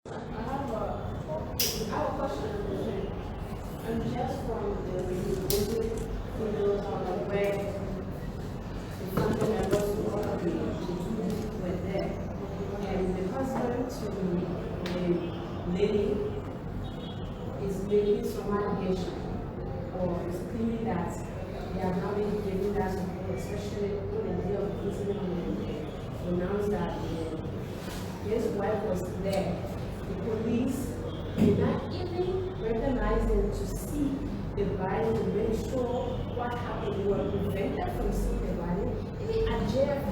I have a question. And just from the music videos on the web, the family members who already were there, and the husband to the lady is making some allegation, or is claiming that they have not been given that support, especially in the day of visiting, announced that his wife was there. The police did not even recognize him to see the body to make sure what happened. They were prevented from seeing the body. Even at JFK,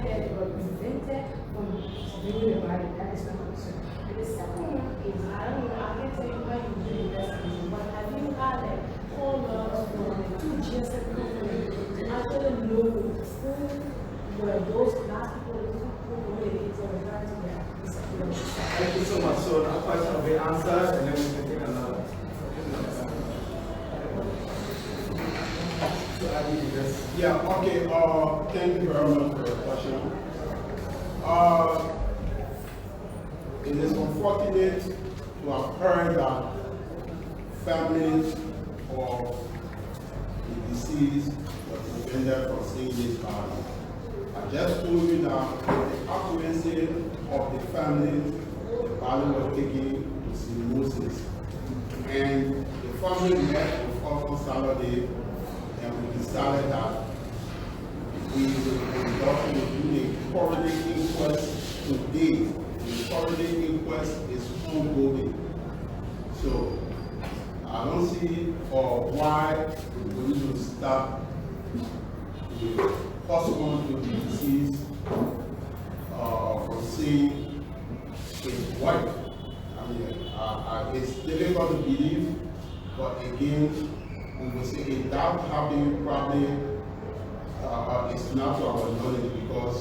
they were prevented from viewing the body. That is not concern. And the second one is, I don't know, I can't tell you why you do the investigation, but have you had a call logs from the two GSM companies to actually know who were those last people who communicated or referred to their disappearance? Thank you so much. So that question will be answered, and then we can take another. Yeah, okay, thank you very much for your question. It is unfortunate to have heard that families of the deceased were prevented from seeing this body. I just told you that with the accuracy of the family, the body was taken to see Moses. And the family met with us on Saturday, and we decided that we will conduct a coroner inquest today. The coroner inquest is ongoing. So I don't see why the police will start the husband to the deceased from seeing his wife. I mean, it's difficult to believe, but again, we will say if that happened, probably it's not to our knowledge because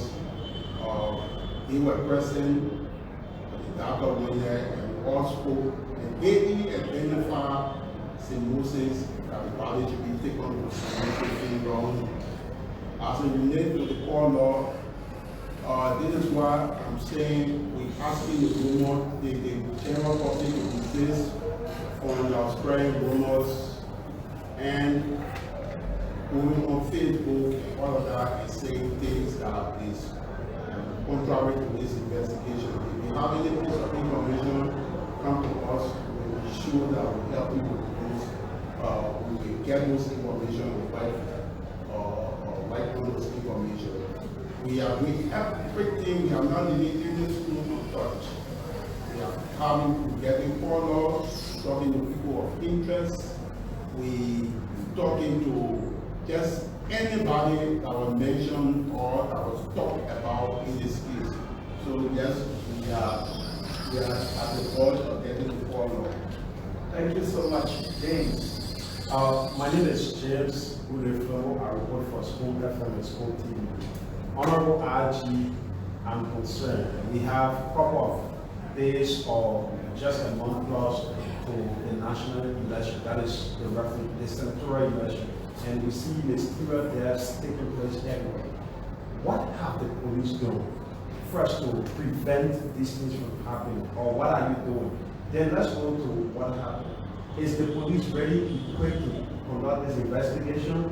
they were present, the doctor went there and all spoke, and they identified St. Moses that the body should be taken to St. Moses. As it relates to the court law, this is why I'm saying we're asking the rumor, the general public to desist on spreading rumors and going on Facebook and all of that and saying things that is contrary to this investigation. If you have any piece of information, come to us. We will ensure that we help you with those. We will get those information like those information. We are doing everything. We are not deleting this group of touch. We are coming to getting follow, talking to people of interest. We talking to just anybody that was mentioned or that was talked about in this case. So yes, we are at the verge of getting the follow. Thank you so much, James. My name is James Udefo. I report for School FM and School TV. Honorable RG, I'm concerned. We have a couple of days or just a month plus to the national election. That is the senatorial election. And we see mysterious deaths taking place everywhere. What have the police done first to prevent these things from happening? Or what are you doing? Then let's go to what happened. Is the police ready equipped to conduct this investigation?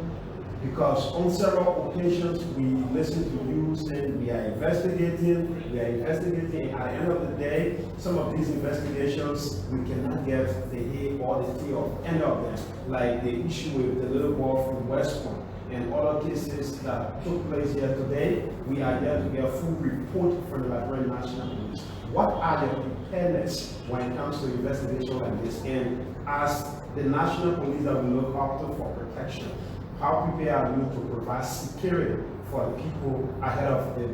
Because on several occasions we listen to you saying we are investigating. At the end of the day, some of these investigations, we cannot get the A or the T of any of them. Like the issue with the little boy from West Point and other cases that took place here today, we are here to get a full report from the Liberian National Police. What are the preparedness when it comes to investigation like this? And as the national police that we look up to for protection, how prepared are you to provide security for the people ahead of the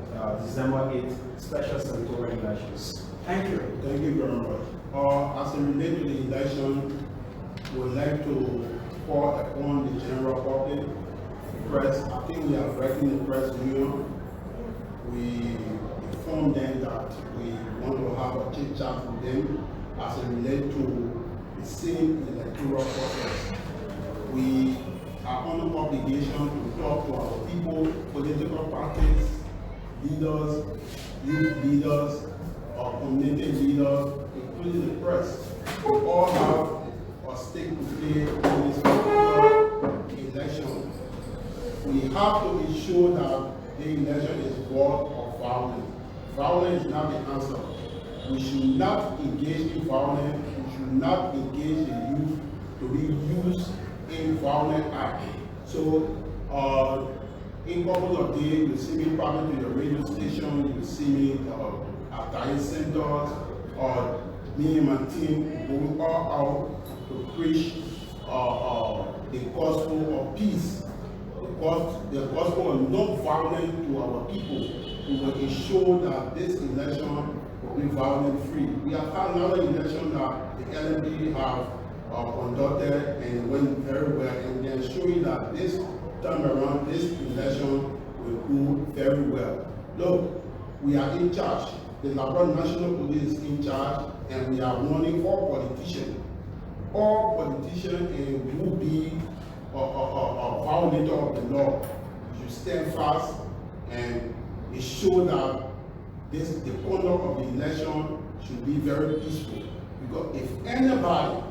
December 8th special senatorial elections? Thank you. Thank you very much. As it relates to the election, we would like to call upon the general public, press. I think we are writing the press union. We inform them that we want to have a chit chat with them as it relates to the same electoral process. We are under obligation to talk to our people, political parties, leaders, youth leaders, or community leaders, to including the press, we all have a stake to play in this particular election. We have to ensure that the election is void of violence. Violence is not the answer. We should not engage in violence. We should not engage the youth to be used in violent acts. So, in a couple of days, you'll see me probably to the radio station, you'll see me at diet centers, or me and my team going all out to preach the gospel of peace, the gospel of non-violence to our people. We will ensure that this election will be violence-free. We have had another election that the LPR have conducted and went very well, and we are ensuring that this time around, this election will go very well. Look, we are in charge. The Liberia National Police is in charge, and we are warning all politicians. All politicians will be a violator of the law. You should stand fast and ensure that the conduct of the election should be very peaceful. Because if anybody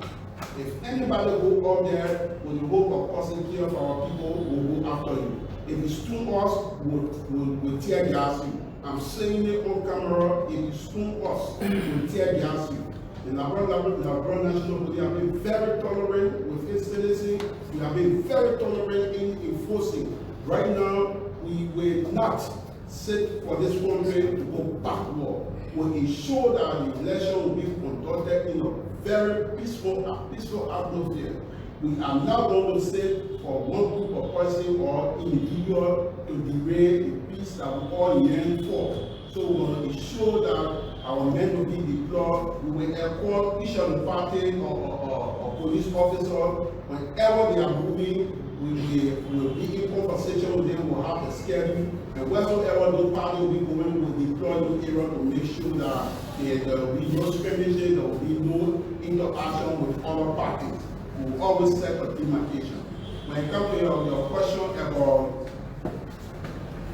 go out there with the hope of causing care for our people, will go after you. If you stone us, we'll tear gas you. I'm saying it on camera, if you stone us, we'll tear gas you. The Liberia National Police have been very tolerant with its citizens. We have been very tolerant in enforcing. Right now, we will not sit for this country to go backward. We'll ensure that the election will be conducted in a very peaceful atmosphere. We are not going to sit for one group of person or individual to derail the peace that we all yearn for. So we will ensure that our men will be deployed. We will escort each of the party or police officer whenever they are moving. We will be in conversation with them. We'll have the schedule, and wheresoever those parties will be going, we'll deploy those areas to make sure that there will be no skirmishing, there will be no interaction with other parties. We will always set a demarcation. When it comes to your question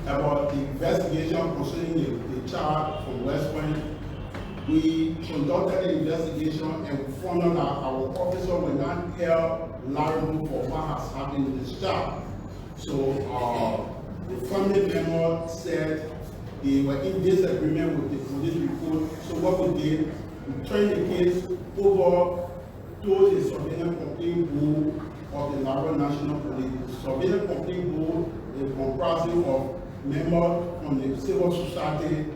about the investigation concerning the child from West Point, we conducted the investigation and we found out that our officer will not held liable for what has happened to this child. So the family member said they were in disagreement with the police report. So what we did, we turned the case over to the surveillance complaint board of the Liberia National Police. The surveillance complaint board is comprising of members from the civil society,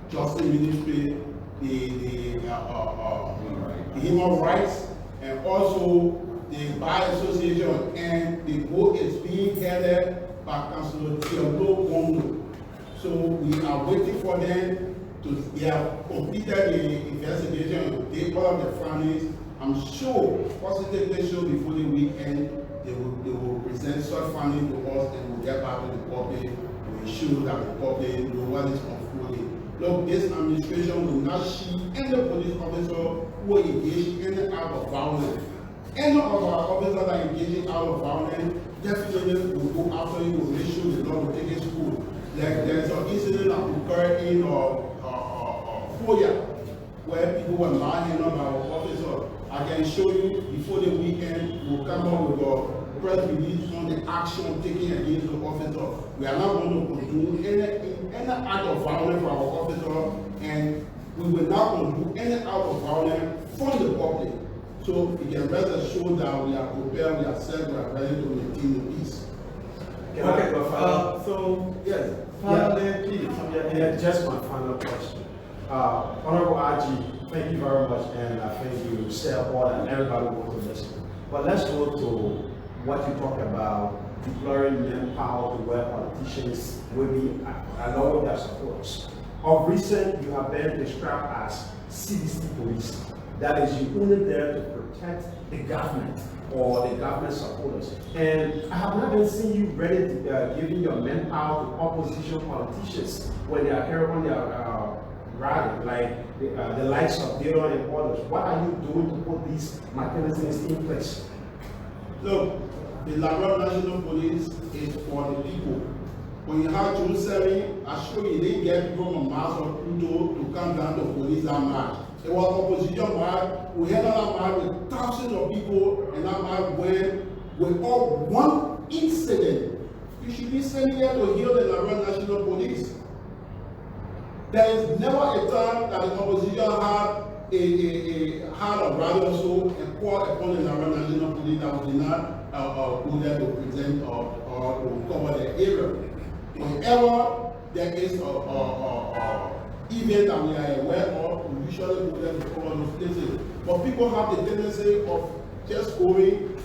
justice ministry, the human rights, and also the bar association, and the board is being headed by Councillor Theodore Gondo. So we are waiting for them they have completed the investigation and take all of the families. I'm sure, positively sure, before the weekend, they will present such findings to us and we'll get back to the public to ensure that the public know what is unfolding. Look, this administration will not shield any police officer who engage in any act of violence. Any of our officers that are engaging out of violence, definitely will go after you, will make sure the law will take its course. Like there's an incident that occurred in Korea, where people were lying on our officer. I can show you before the weekend, we'll come up with a press release on the action taken against the officer. We are not going to condone any act of violence for our officer, and we will not condone any act of violence from the public. So you can rest assured that we are prepared, we are set, we are ready to maintain the peace. Okay, so yes, finally, please. Yeah, just my final question. Honorable RG, thank you very much, and I think you said all that everybody wants to listen. But let's go to what you talk about, deploying manpower to where politicians will be along with their supporters. Of recent, you have been described as civility police. That is, you only there to protect the government or the government supporters. And I have not been seeing you ready to giving your manpower to opposition politicians when they are here on their rally, like the likes of Dillon and others. What are you doing to put these mechanisms in place? Look, the Liberia National Police is for the people. When you have Jerusalem, I assure you didn't get people from Mars or Pluto to come down to police that march. It was opposition march. We had another march with thousands of people, and that march went with all one incident. You should be sent here to hear the Liberia National Police. There is never a time that the opposition had a rally or so and called upon the Liberia National Police that was not go there to present or to cover the area. Whenever there is a event that we are aware of, we usually go there to cover those places. But people have the tendency of just going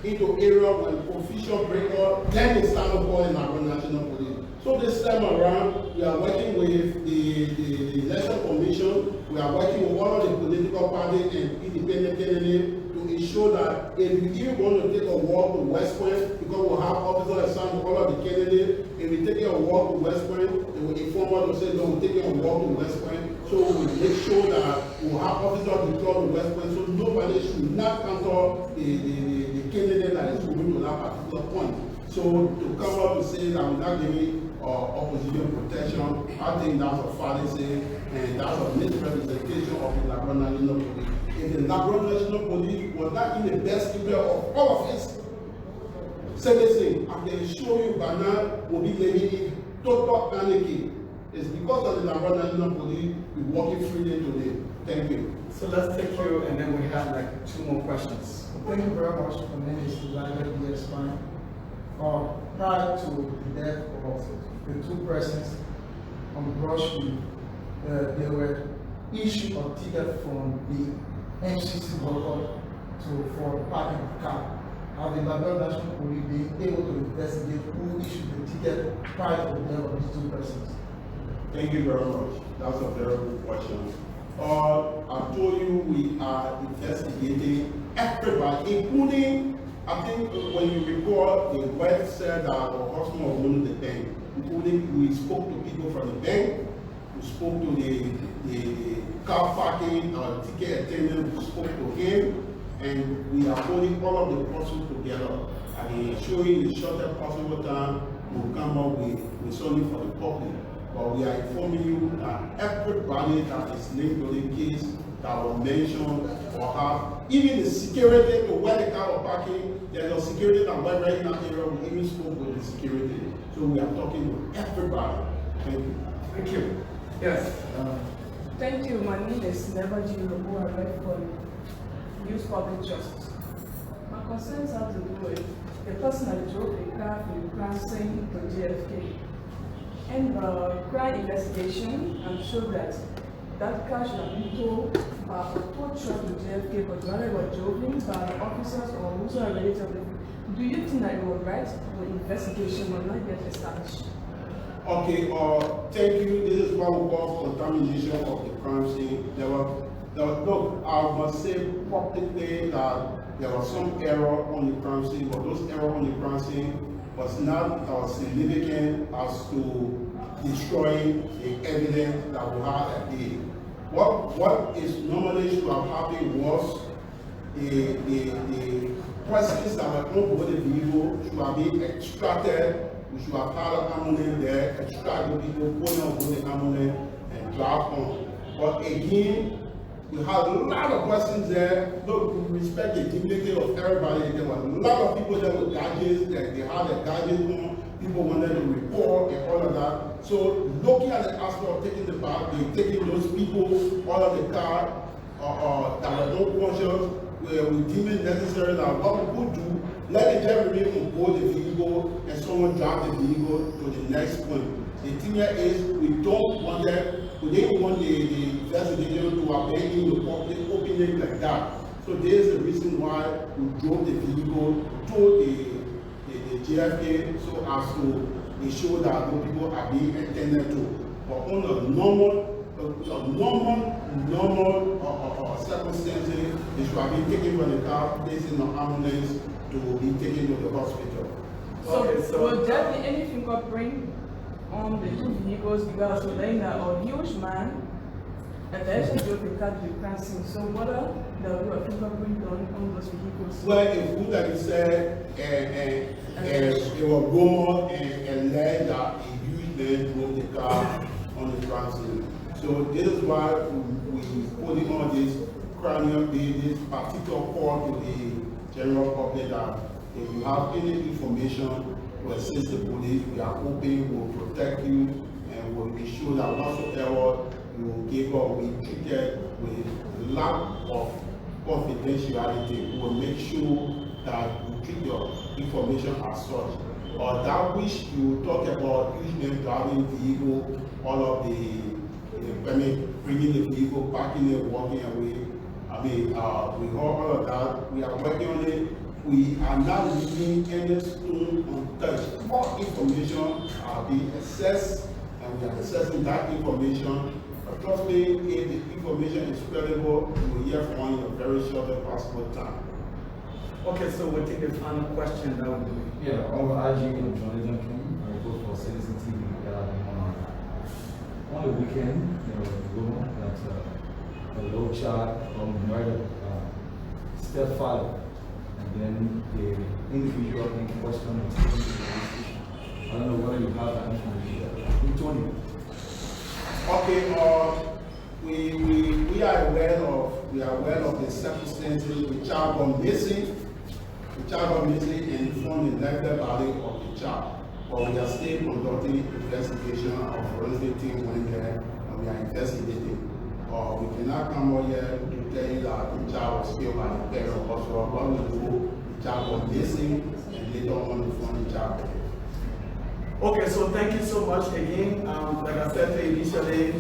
into area when official break up, then they start calling our national police. So this time around, we are working with the election commission, we are working with all of the political parties and independent candidates to ensure that if you even want to take a walk to West Point, because we'll have officers assigned to all of the candidates, if we're taking a walk to West Point, they will inform us to say, no, we're taking a walk to West Point. So we make sure that we'll have officers deployed to West Point, so nobody should not enter the candidate that is moving to that particular point. So to come up and say that we're not giving opposition protection, I think that's a fallacy and that's a misrepresentation of the Liberia National Police. If the Liberia National Police was not in the best interest of all of us, say this thing, I can show you by now we'll be living in total anarchy. It's because of the Liberia National Police we're walking freely today. Thank you. So let's take you, and then we have like 2 more questions. Thank you very much. My name is LPR Spine. Prior to the death of the 2 persons on the Brushwood, there were issued a ticket from the MCC worker for the parking of the car. Have the Liberia National Police been able to investigate who issued the ticket prior to the death of these 2 persons? Thank you very much. That's a very good question. I told you we are investigating everybody, including, I think when you report, the wife said that our husband was going to the bank, including we spoke to people from the bank, we spoke to the car parking, ticket attendant, we spoke to him, and we are putting all of the persons together. I can assure you in the shortest possible time, we'll come up with something for the public. But we are informing you that everybody that is linked to the case that was mentioned or have, even the security to where the car was parking, there's a security that went right in that area, we even spoke with the security. So we are talking with everybody. Thank you. Thank you. Yes. Thank you. My name is Never Jirobu. I work for Youth Public Justice. My concerns have to do with the person that drove the car from the crossing to JFK. And the crime investigation showed that that car should have been towed by a tow truck to JFK, but rather was driven by officers or who are related. Do you think that it was right for investigation was not yet established? Okay, thank you. This is what we call contamination of the crime scene. Look, I must say publicly that there was some error on the crime scene, but those errors on the crime scene was not as significant as to destroying the evidence that we had at the day. What is normally should have happened was the persons that were on board the vehicle should have been extracted. We should have had an ambulance there, extract the people, put them on the ambulance, and drive on. But again, we had a lot of persons there. Look, we respect the dignity of everybody. There was a lot of people there with gadgets, they had their gadgets on. People wanted to report and all of that. So looking at the aspect of taking the back, they taking those people out of the car that were not conscious, we deem it necessary that what we could do, let the driver remain on board the vehicle and someone drive the vehicle to the next point. The thing here is we don't want them, we didn't want the investigation to abandon the public opinion like that. So there's the reason why we drove the vehicle to the JFK so as to ensure that no people are being attended to. But on a normal circumstances, they should have been taken from the car, placed in the ambulance to be taken to the hospital. So will there be any fingerprint on the 2 vehicles because of a huge man and they actually drove the car to the crime scene? So whether there will be a fingerprint on those vehicles? Well, if you like you said, it was rumor and led that a huge man drove the car on the crime scene. So this is why we putting all this cranial, this particular call to the general public that if you have any information to assist the police, we are open, we will protect you, and will be sure that whatsoever you will give or we treated with lack of confidentiality. We will make sure that you treat your information as such. Or that which you talk about, usually driving vehicle, all of the permit, bringing the vehicle, parking it, walking away. I mean, we have all of that. We are working on it. We are not leaving any stone untouched. More information are being assessed, and we are assessing that information. But trust me, if the information is credible, you will hear from in a very short and possible time. Okay, so we'll take the final question. That would be. Yeah, our IG journalism team, I report for Citizen TV on the weekend, there was a woman that a low child murdered stepfather, and then the individual in question was taken to the police station. I don't know whether you have that information. Tony. Okay, we are aware of the circumstances. The child gone missing. The child got missing and found the naked body of the child. But we are still conducting investigation. Our forensic team went there and we are investigating. We cannot come over here to tell you that the child was killed by the parent. Also, what we do, the child was missing and they don't want to find the child. Okay, so thank you so much again. Like I said initially,